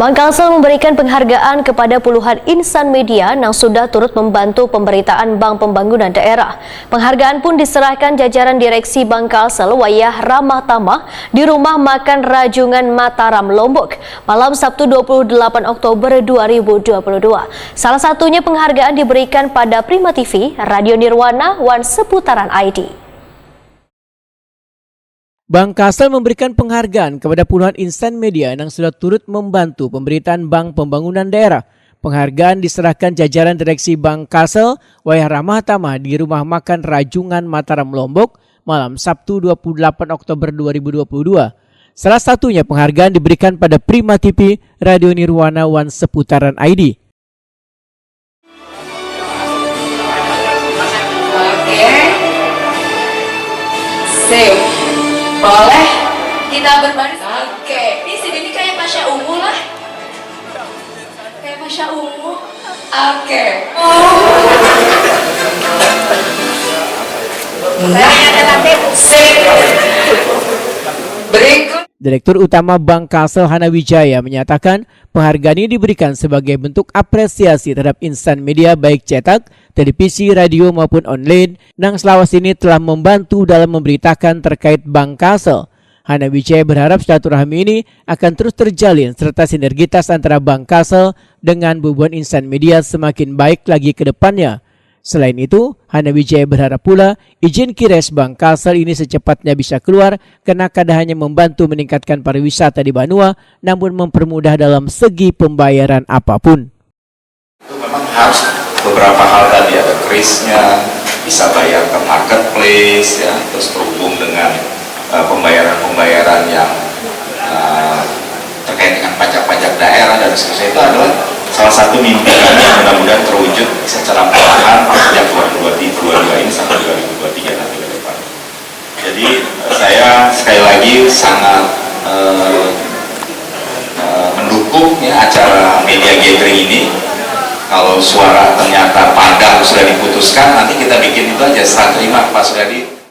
Bank Kalsel memberikan penghargaan kepada puluhan insan media yang sudah turut membantu pemberitaan Bank Pembangunan Daerah. Penghargaan pun diserahkan jajaran Direksi Bank Kalsel Wayah Ramah Tamah di Rumah Makan Rajungan Mataram, Lombok, malam Sabtu 28 Oktober 2022. Salah satunya penghargaan diberikan pada Prima TV, Radio Nirwana, One Seputaran ID. Bank Kalsel memberikan penghargaan kepada puluhan insan media yang sudah turut membantu pemberitaan Bank Pembangunan Daerah. Penghargaan diserahkan jajaran Direksi Bank Kalsel Wayah Ramah Tamah di Rumah Makan Rajungan Mataram, Lombok, malam Sabtu 28 Oktober 2022. Salah satunya penghargaan diberikan pada Prima TV, Radio Nirwana, One Seputaran ID. Oke, sip. Boleh kita berbaris. Oke, ini kayak Pasha Ungu lah. Kayak Pasha Ungu. Oke. Sip. Berikut. Direktur Utama Bank Kalsel Hana Wijaya menyatakan penghargaan ini diberikan sebagai bentuk apresiasi terhadap insan media baik cetak, televisi, radio maupun online yang selama ini telah membantu dalam memberitakan terkait Bank Kalsel. Hana Wijaya berharap silaturahmi ini akan terus terjalin serta sinergitas antara Bank Kalsel dengan hubungan insan media semakin baik lagi ke depannya. Selain itu, Hana Wijaya berharap pula izin KIRES Bank Kalsel ini secepatnya bisa keluar karena kada hanya membantu meningkatkan pariwisata di Banua, namun mempermudah dalam segi pembayaran apapun. Itu memang harus beberapa hal tadi, ada krisnya, bisa bayar ke marketplace, ya, terus terhubung dengan pembayaran-pembayaran yang terkait dengan pajak-pajak daerah dan seterusnya. Itu adalah salah satu mimpi kami yang mudah-mudahan terwujud secara perlahan sejak 2022 ini sampai 2023 nanti ke depan. Jadi saya sekali lagi sangat mendukung ya acara media gathering ini. Kalau suara ternyata padam sudah diputuskan, nanti kita bikin itu aja, serah terima Pak Sudadi.